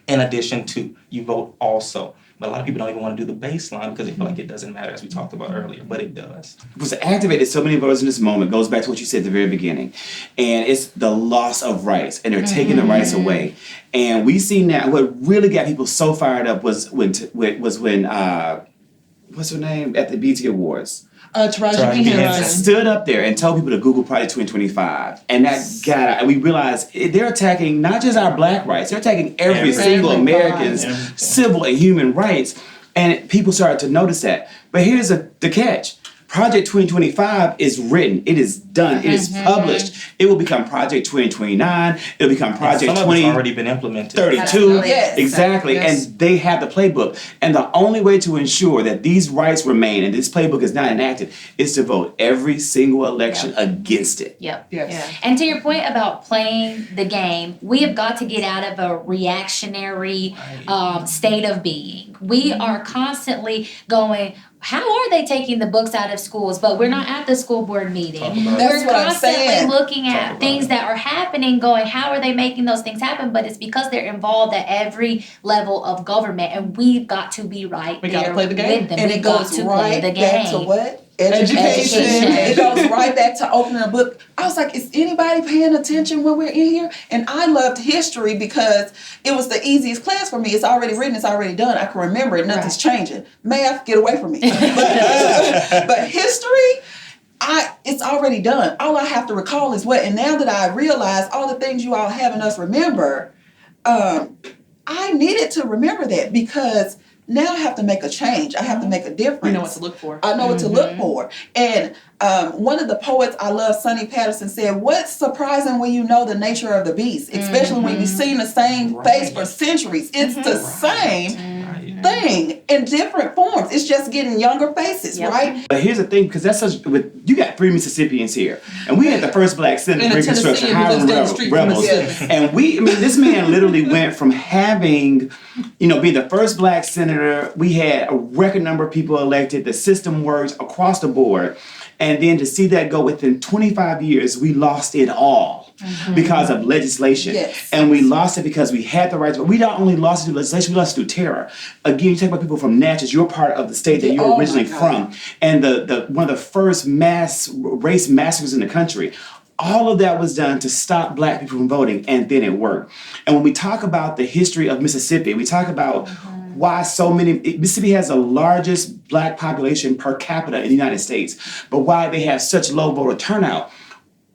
In addition to, you vote also. But a lot of people don't even want to do the baseline because they feel like it doesn't matter, as we talked about earlier, but it does. What's activated so many voters in this moment goes back to what you said at the very beginning. And it's the loss of rights, and they're taking the rights away. And we see now, what really got people so fired up was when what's her name, at the BET Awards? Taraji P. Henson. Stood up there and told people to Google Project 2025. And that we realized they're attacking not just our black rights, they're attacking every single American's civil and human rights. And people started to notice that. But here's the catch. Project 2025 is written. It is done. It is published. It will become Project 2029. It'll become Project 2032. Some of it's already been implemented. Yes. Exactly. Yes. And they have the playbook. And the only way to ensure that these rights remain and this playbook is not enacted is to vote every single election against it. Yep. Yes. Yeah. And to your point about playing the game, we have got to get out of a reactionary state of being. We are constantly going, how are they taking the books out of schools? But we're not at the school board meeting. That's We're what I'm constantly saying. looking at things that are happening, going, how are they making those things happen? But it's because they're involved at every level of government, and we've got to be right We there gotta play the game. with them. And We've it got goes to right play the back game. to what? Education. It goes right back to opening a book. I was like, is anybody paying attention when we're in here? And I loved history because it was the easiest class for me. It's already written, it's already done. I can remember it, nothing's changing. Math, get away from me. But history, it's already done. All I have to recall is what, and now that I realize all the things you all having us remember, I needed to remember that because now I have to make a change. I have to make a difference. You know what to look for. I know what to look for. And one of the poets I love, Sonny Patterson, said, what's surprising when you know the nature of the beast, especially when you've seen the same face for centuries. It's the same thing in different forms. It's just getting younger faces, right? But here's the thing, because that's such, you got 3 Mississippians here, and we had the first black senator And a Reconstruction, Tennessean who lives down the street from Rebels, us. and this man literally went from having, being the first black senator. We had a record number of people elected. The system works across the board. And then to see that go within 25 years, we lost it all because of legislation. Yes. And we lost it because we had the rights, but we not only lost it through legislation, we lost it through terror. Again, you talk about people from Natchez, you're part of the state that you're originally from. And the one of the first mass race massacres in the country. All of that was done to stop black people from voting, and then it worked. And when we talk about the history of Mississippi, we talk about why Mississippi has the largest black population per capita in the United States, but why they have such low voter turnout.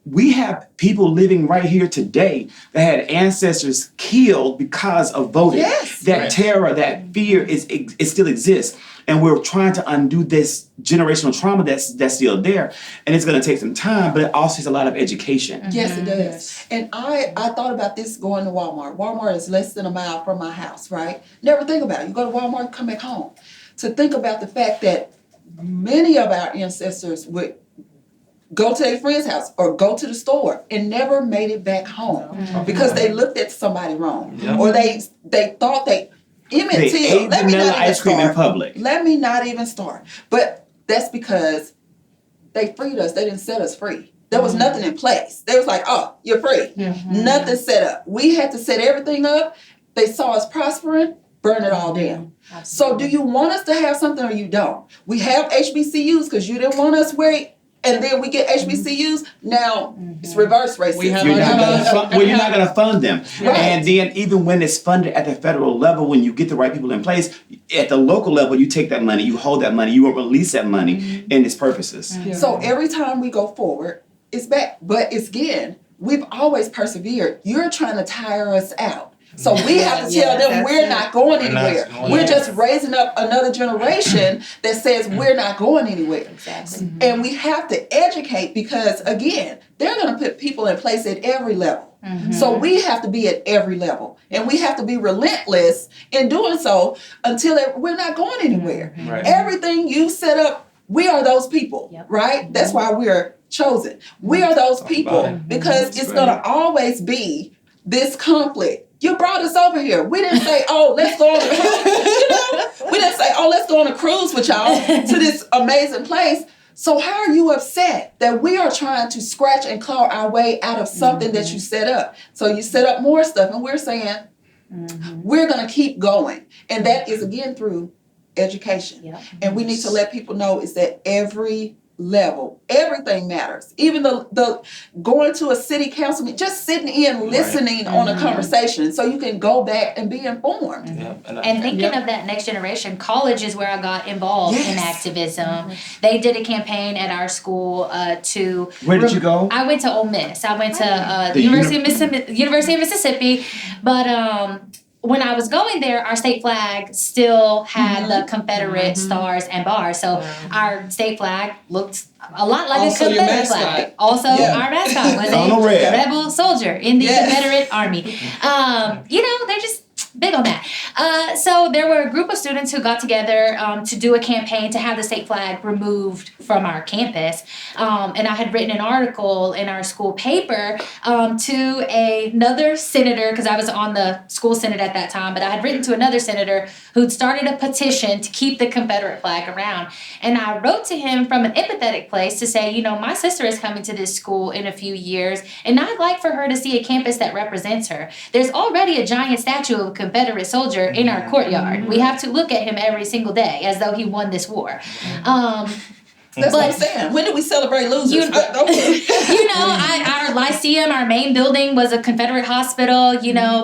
We have people living right here today that had ancestors killed because of voting. Yes. That terror, that fear it still exists. And we're trying to undo this generational trauma that's still there. And it's going to take some time, but it also takes a lot of education. Yes, it does. And I thought about this going to Walmart. Walmart is less than a mile from my house, right? Never think about it. You go to Walmart, come back home. To think about the fact that many of our ancestors would go to their friend's house or go to the store and never made it back home because they looked at somebody wrong. Or they thought they ate vanilla ice cream in public. Let me not even start. But that's because they freed us. They didn't set us free. There was nothing in place. They was like, oh, you're free. Nothing set up. We had to set everything up. They saw us prospering, burn it all down. So do you want us to have something or you don't? We have HBCUs because you didn't want us where and then we get HBCUs. Now it's reverse racism. We have You're not our- going to fund them. Right. And then even when it's funded at the federal level, when you get the right people in place, at the local level, you take that money, you hold that money, you won't release that money in its purposes. Yeah. So every time we go forward, it's back. But it's again, we've always persevered. You're trying to tire us out. So we have to tell them that's we're it. not going We're not anywhere. going We're anywhere. just raising up another generation that says we're not going anywhere. Exactly. And we have to educate because, again, they're going to put people in place at every level. So we have to be at every level. And we have to be relentless in doing so until we're not going anywhere. Right. Everything you set up, we are those people, Yep. right? That's why we're chosen. We are those people about because it's going to always be this conflict. You brought us over here. We didn't say, oh, let's go on we didn't say, oh, let's go on a cruise with y'all to this amazing place. So how are you upset that we are trying to scratch and claw our way out of something that you set up? So you set up more stuff and we're saying, we're going to keep going. And that is, again, through education. Yep. And we need to let people know is that every level, everything matters. Even the going to a city council meeting, just sitting in listening on a conversation so you can go back and be informed. Yeah. And thinking of that next generation, college is where I got involved in Yes. activism. They did a campaign at our school to. Where did you go? I went to Ole Miss. I went to The University of Mississippi, but when I was going there, our state flag still had the Confederate stars and bars. So our state flag looked a lot like Also a your Confederate mascot. flag. Also, our mascot was On the a red. rebel soldier in the Yes. Confederate Army. They're just big on that. So there were a group of students who got together to do a campaign to have the state flag removed from our campus. And I had written an article in our school paper to another senator, because I was on the school senate at that time, but I had written to another senator who'd started a petition to keep the Confederate flag around. And I wrote to him from an empathetic place to say, my sister is coming to this school in a few years, and I'd like for her to see a campus that represents her. There's already a giant statue of a Confederate soldier in our courtyard. We have to look at him every single day as though he won this war. That's what I'm saying. When do we celebrate losers? Our Lyceum, our main building, was a Confederate hospital.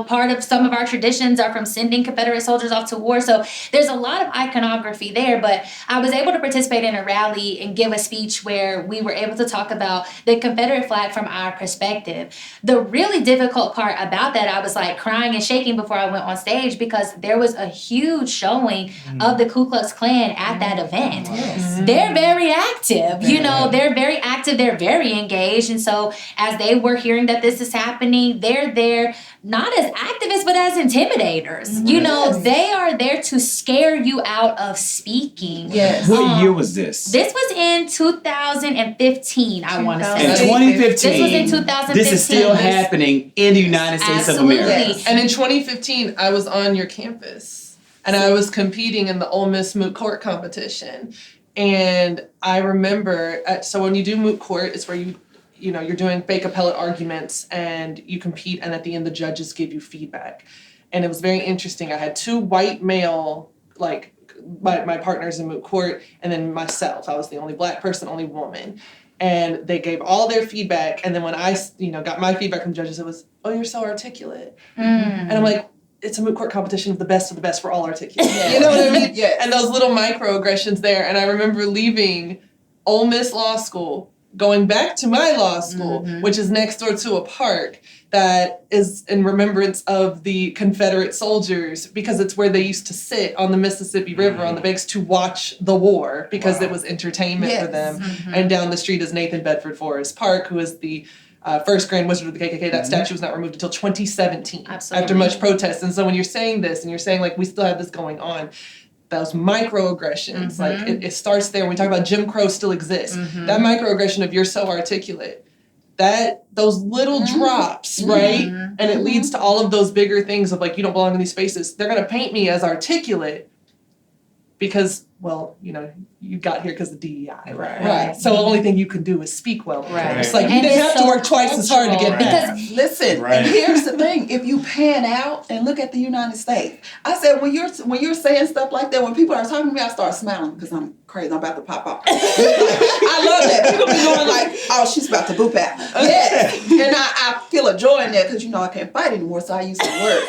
Part of some of our traditions are from sending Confederate soldiers off to war. So there's a lot of iconography there. But I was able to participate in a rally and give a speech where we were able to talk about the Confederate flag from our perspective. The really difficult part about that, I was like crying and shaking before I went on stage because there was a huge showing of the Ku Klux Klan at that event. They're very active, they're very active, they're very engaged. And so as they were hearing that this is happening, they're there not as activists, but as intimidators. They are there to scare you out of speaking. Yes. What year was this? This was in 2015, I want to In say. 2015. This was in 2015. This is still happening in the United States Absolutely. of America. And in 2015, I was on your campus and I was competing in the Ole Miss moot court competition. And I remember, so when you do moot court, it's where you're doing fake appellate arguments and you compete, and at the end the judges give you feedback. And it was very interesting. I had two white male, like my partners in moot court, and then myself. I was the only black person, only woman. And they gave all their feedback, and then when I got my feedback from judges, it was, oh, you're so articulate. And I'm like, it's a moot court competition of the best. We're all articulate. You know what I mean? Yes. And those little microaggressions there. And I remember leaving Ole Miss Law School, going back to my law school, which is next door to a park that is in remembrance of the Confederate soldiers, because it's where they used to sit on the Mississippi River on the banks to watch the war, because it was entertainment for them. And down the street is Nathan Bedford Forrest Park, who is the first Grand Wizard of the KKK. That statue was not removed until 2017 after much protest. And so when you're saying this and you're saying like we still have this going on, those microaggressions, like it starts there. When we talk about Jim Crow still exists. That microaggression of you're so articulate, that those little drops, right? And it leads to all of those bigger things of like, you don't belong in these spaces. They're going to paint me as articulate because, well, you got here because of DEI, right? So the only thing you can do is speak well. Right. It's like you And didn't it's have to so work twice as hard to get cultural, back. because Listen, Right. and here's the thing: if you pan out and look at the United States, I said when you're saying stuff like that, when people are talking to me, I start smiling because I'm crazy. I'm about to pop off. I love that. People be going Oh, she's about to boop out. Yes. And I feel a joy in that because, I can't fight anymore, so I use some words.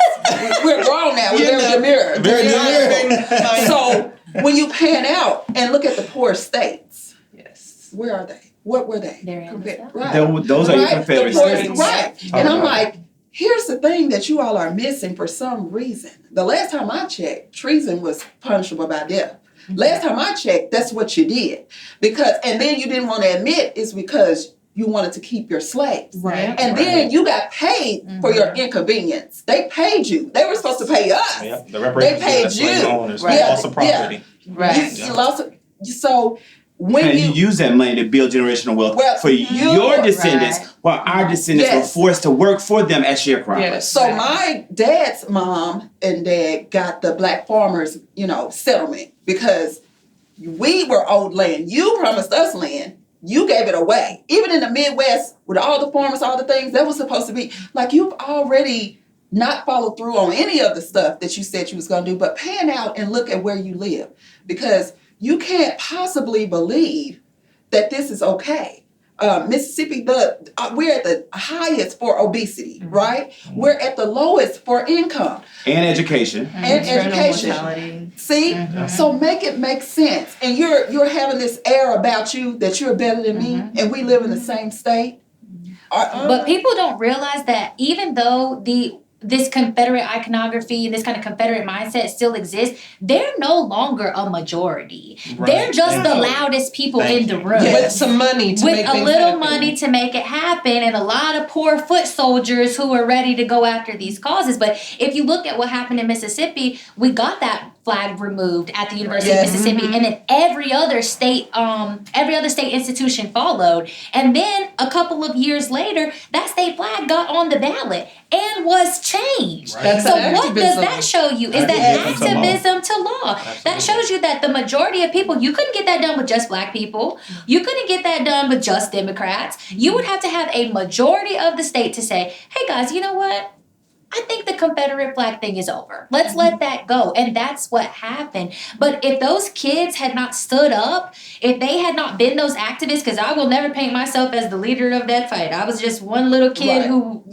We're grown now. We're very demure. Very demure. So when you pan out and look at the poor states, Yes. where are they? What were they? They're in the South. Right. Those are your Right? Confederate The poor- states. Right. And I'm like, here's the thing that you all are missing for some reason. The last time I checked, treason was punishable by death. Last time I checked, that's what you did. And then you didn't want to admit it's because you wanted to keep your slaves. Right. And then you got paid for your inconvenience. They paid you. They were supposed to pay us. Yep. The reparations paid of slave you. owners, Right. loss of property. Right. You lost it. So when And you you use that money to build generational wealth Well, for your descendants, right. while our descendants Yes. were forced to work for them as sharecroppers. Yes. So my dad's mom and dad got the black farmers, settlement because we were owed land. You promised us land. You gave it away. Even in the Midwest, with all the farmers, all the things, that was supposed to be, like, you've already not followed through on any of the stuff that you said you was going to do, but pan out and look at where you live. Because you can't possibly believe that this is okay. Mississippi, we're at the highest for obesity, right? We're at the lowest for income And education. and Maternal education. mortality. See, so make it make sense. And you're having this air about you that you're better than me, and we live in the same state. But people don't realize that even though this Confederate iconography and this kind of Confederate mindset still exists, they're no longer a majority. Right. They're just Thank the you. loudest people Thank in the you. room. With some money to With make a things little happen. money to make it happen, and a lot of poor foot soldiers who are ready to go after these causes. But if you look at what happened in Mississippi, we got that flag removed at the University Yes. of Mississippi, and then every other state institution followed. And then a couple of years later, that state flag got on the ballot and was changed. Right. That's So an what does activism. that show you? Is that Activism to law. activism to law? That Absolutely. shows you that the majority of people, you couldn't get that done with just black people. You couldn't get that done with just Democrats. You would have to have a majority of the state to say, hey guys, you know what? I think the Confederate flag thing is over. Let's let that go. And that's what happened. But if those kids had not stood up, if they had not been those activists, because I will never paint myself as the leader of that fight. I was just one little kid Right. who,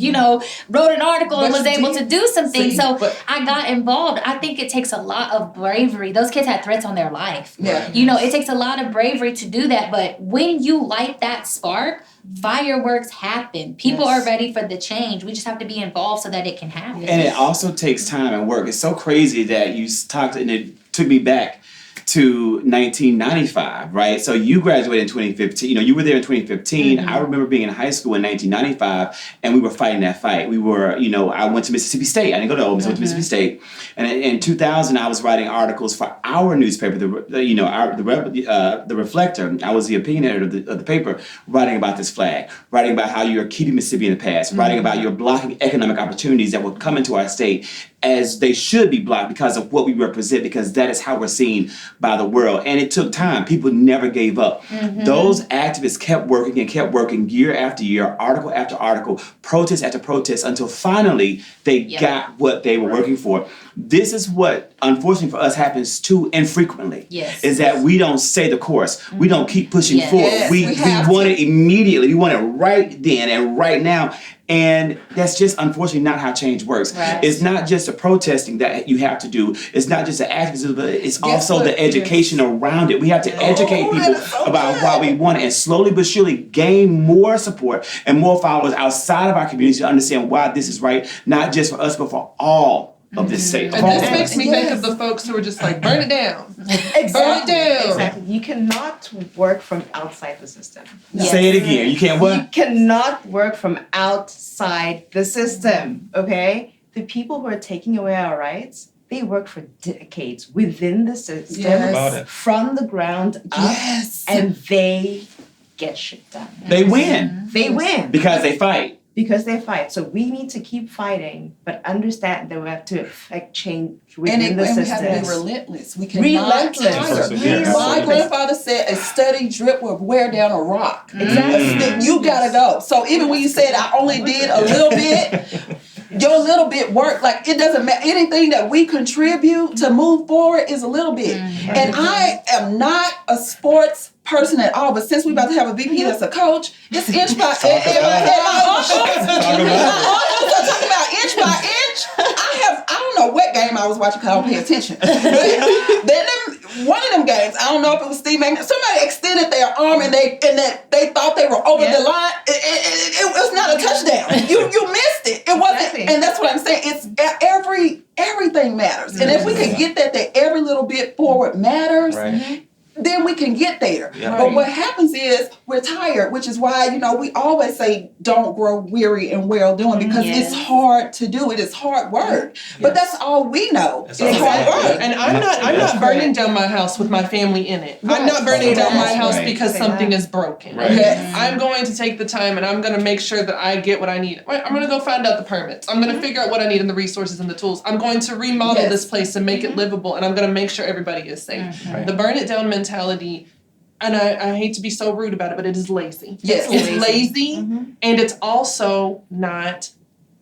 wrote an article and But was you able did. to do some things. See, So but- I got involved. I think it takes a lot of bravery. Those kids had threats on their life. Yeah. It takes a lot of bravery to do that. But when you light that spark, fireworks happen. People Yes. are ready for the change. We just have to be involved so that it can happen. And it also takes time and work. It's so crazy that you talked, and it took me back to 1995, right? So you graduated in 2015. You were there in 2015. I remember being in high school in 1995, and we were fighting that fight. We were, I went to Mississippi State. I didn't go to Ole Miss. I went to Mississippi State. And in 2000, I was writing articles for our newspaper, the Reflector. I was the opinion editor of the paper, writing about this flag, writing about how you're keeping Mississippi in the past, writing about you're blocking economic opportunities that will come into our state as they should be blocked because of what we represent, because that is how we're seen by the world. And it took time. People never gave up. Those activists kept working year after year, article after article, protest after protest, until finally they got what they were working for. This is what, unfortunately for us, happens too infrequently. Yes. Is that we don't stay the course. We don't keep pushing Yes. forward. Yes, we we have want to. it immediately. We want it right then and right now. And that's just unfortunately not how change works. Right. It's not just the protesting that you have to do. It's not just the activism, but it's Guess also what? the education around it. We have to educate that people is so about good. why we want it, and slowly but surely gain more support and more followers outside of our community to understand why this is right, not just for us, but for all of this state. And this Yes. makes me think of the folks who are just like, burn it down. Burn it down. Exactly. You cannot work from outside the system. Yes. Say it again. You can't You what? cannot work from outside the system, okay? The people who are taking away our rights, they work for decades within the system, Yes. About it. from the ground up, Yes. and they get shit done. They win They win because they fight. because they fight. So we need to keep fighting, but understand that we have to affect change within And the we have system. to be relentless. We cannot Relentless. tire. Persevere. My grandfather said a steady drip will wear down a rock. Exactly. You gotta go. So even when you said I only did a little bit, your little bit work. Like, it doesn't matter. Anything that we contribute to move forward is a little bit. And I am not a sports person at all. But since we're about to have a VP that's a coach, it's inch by inch. Talking about inch by inch. I don't know what game I was watching because I don't pay attention. Then one of them games, I don't know if it was Steve Magnet, somebody extended their arm and they thought they were over the line. It was not a touchdown. You missed it. It wasn't, and that's what I'm saying. It's everything matters. And if we can get that every little bit forward matters, then we can get there. But what happens is we're tired, which is why, we always say don't grow weary in well doing, because it's hard to do. It is hard work. But that's all we know. It's hard work. And I'm not burning down my house with my family in it. I'm not burning down my house because something is broken. I'm going to take the time and I'm going to make sure that I get what I need. I'm going to go find out the permits. I'm going to figure out what I need and the resources and the tools. I'm going to remodel this place and make it livable, and I'm going to make sure everybody is safe. The burn it down mentality, and I hate to be so rude about it, but it is lazy. Yes. It's lazy, and it's also not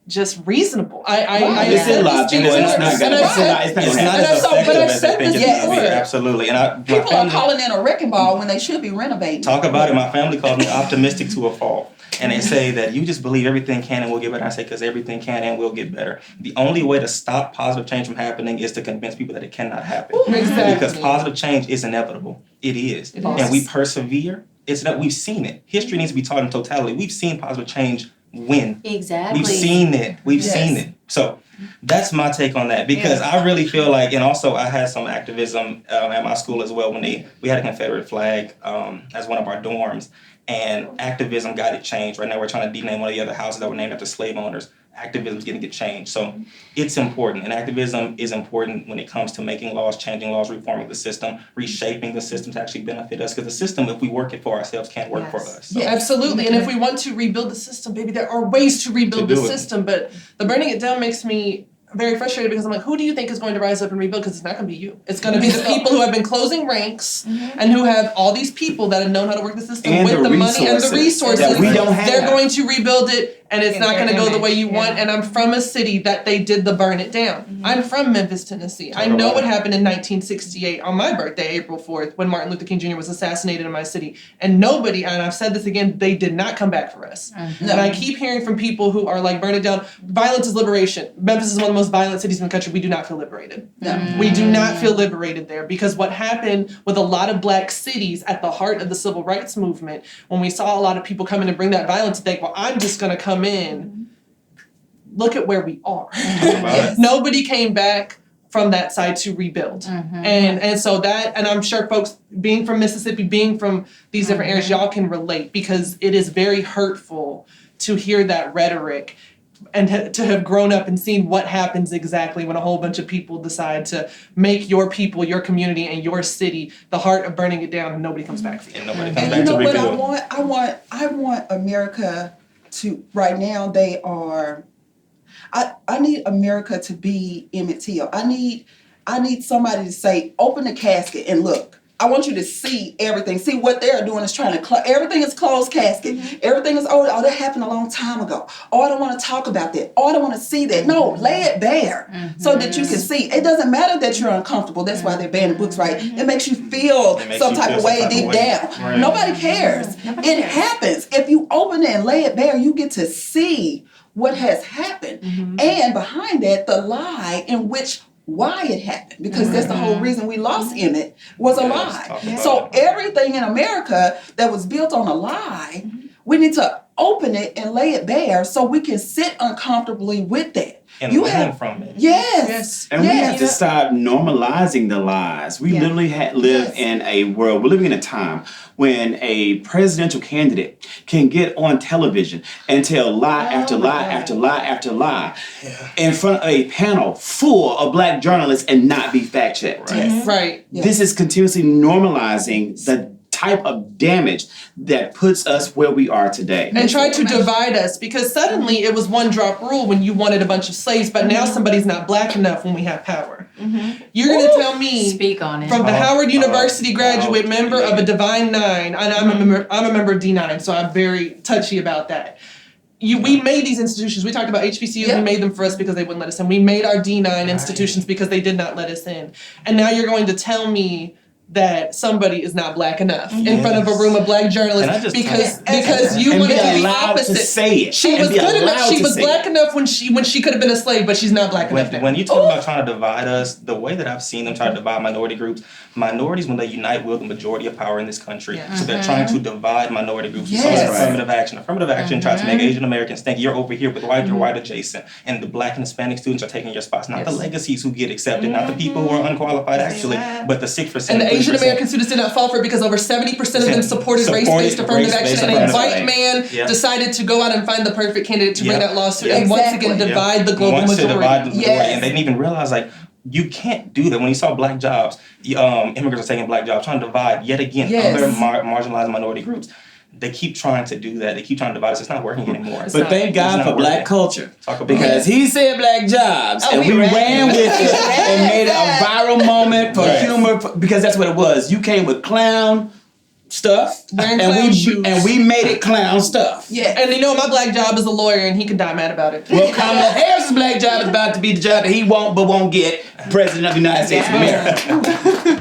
just reasonable. It's illogical. It's not going to happen. It's not as effective as I think it's going to be. Absolutely. And people are calling in a wrecking ball when they should be renovating. Talk about it. My family calls me optimistic to a fault. And they say that you just believe everything can and will get better. I say, because everything can and will get better. The only way to stop positive change from happening is to convince people that it cannot happen. Exactly. Because positive change is inevitable. It is. And we persevere. It's that we've seen it. History needs to be taught in totality. We've seen positive change win. Exactly. We've seen it. We've seen it. So that's my take on that, because I really feel like, and also I had some activism at my school as well when we had a Confederate flag as one of our dorms. And activism got it changed. Right now we're trying to dename one of the other houses that were named after slave owners. Activism is getting it changed. So it's important. And activism is important when it comes to making laws, changing laws, reforming the system, reshaping the system to actually benefit us. Because the system, if we work it for ourselves, can't work for us. So. Yeah, absolutely. And if we want to rebuild the system, baby, there are ways to rebuild the system. But the burning it down makes me very frustrated, because I'm like, who do you think is going to rise up and rebuild? Because it's not going to be you. It's going to be the people who have been closing ranks and who have all these people that have known how to work the system and with the money and the resources that we don't have. They're going to rebuild it, and it's not going to go the way you want. And I'm from a city that they did the burn it down. I'm from Memphis, Tennessee. I know what happened in 1968 on my birthday, April 4th, when Martin Luther King Jr. was assassinated in my city. And nobody, and I've said this again, they did not come back for us. And I keep hearing from people who are like, burn it down. Violence is liberation. Memphis is one of the most violent cities in the country. We do not feel liberated. We do not feel liberated there, because what happened with a lot of black cities at the heart of the civil rights movement, when we saw a lot of people come in and bring that violence, to think, well, I'm just going to come in. Look at where we are. Nobody came back from that side to rebuild. And so that, and I'm sure folks being from Mississippi, being from these different areas, y'all can relate, because it is very hurtful to hear that rhetoric and to have grown up and seen what happens exactly when a whole bunch of people decide to make your people, your community, and your city the heart of burning it down, and nobody comes back for you. And nobody comes And back you know to what rebuild. I want America to, right now they are, I need America to be Emmett Till. I need somebody to say, open the casket and look. I want you to see everything. See what they're doing is trying to everything is closed casket. Everything is, oh, that happened a long time ago. Oh, I don't want to talk about that. Oh, I don't want to see that. No, lay it bare so that you can see. It doesn't matter that you're uncomfortable. That's why they're banning books, right? It makes you feel some type of way deep down. Right. Nobody cares. It happens. If you open it and lay it bare, you get to see what has happened. And behind that, the lie in which why it happened, because that's the whole reason we lost Emmett was a lie. So everything in America that was built on a lie, we need to open it and lay it bare so we can sit uncomfortably with that. And learn from it. Yes. And we have to stop normalizing the lies. We literally live in a world, we're living in a time when a presidential candidate can get on television and tell lie after lie after lie after lie in front of a panel full of black journalists and not be fact checked. Right. This is continuously normalizing the type of damage that puts us where we are today. And try to divide us, because suddenly it was one drop rule when you wanted a bunch of slaves, but now somebody's not black enough when we have power. You're going to tell me, speak on it, from the Howard University graduate member of a Divine Nine, and I'm a member of D9, so I'm very touchy about that. We made these institutions. We talked about HBCUs. We made them for us because they wouldn't let us in. We made our D9 institutions because they did not let us in. And now you're going to tell me that somebody is not black enough in front of a room of black journalists because you want to do the opposite. Say it. She was good enough. She was black enough when she could have been a slave, but she's not black enough now. When you talk about trying to divide us, the way that I've seen them try to divide minority groups, minorities, when they unite, wield the majority of power in this country. So they're trying to divide minority groups. So it's affirmative action. Affirmative action tries to make Asian Americans think you're over here with white, you're white adjacent, and the black and Hispanic students are taking your spots. Not the legacies who get accepted, not the people who are unqualified actually, but the 6%. And the Asian American students did not fall for it because over 70% of them supported race-based affirmative action, and a white man decided to go out and find the perfect candidate to bring that lawsuit and once again divide the global majority. And they didn't even realize, like, you can't do that. When you saw black jobs, immigrants are taking black jobs, trying to divide yet again other marginalized minority groups. They keep trying to do that. They keep trying to divide us. It's not working anymore. But thank God for black culture. Because he said black jobs, and we ran with it and made it a viral moment for humor, because that's what it was. You came with clown stuff, and we made it clown stuff. Yeah, and you know my black job is a lawyer, and he can die mad about it. Well, Kamala Harris's black job is about to be the job that he won't get, President of the United States of America.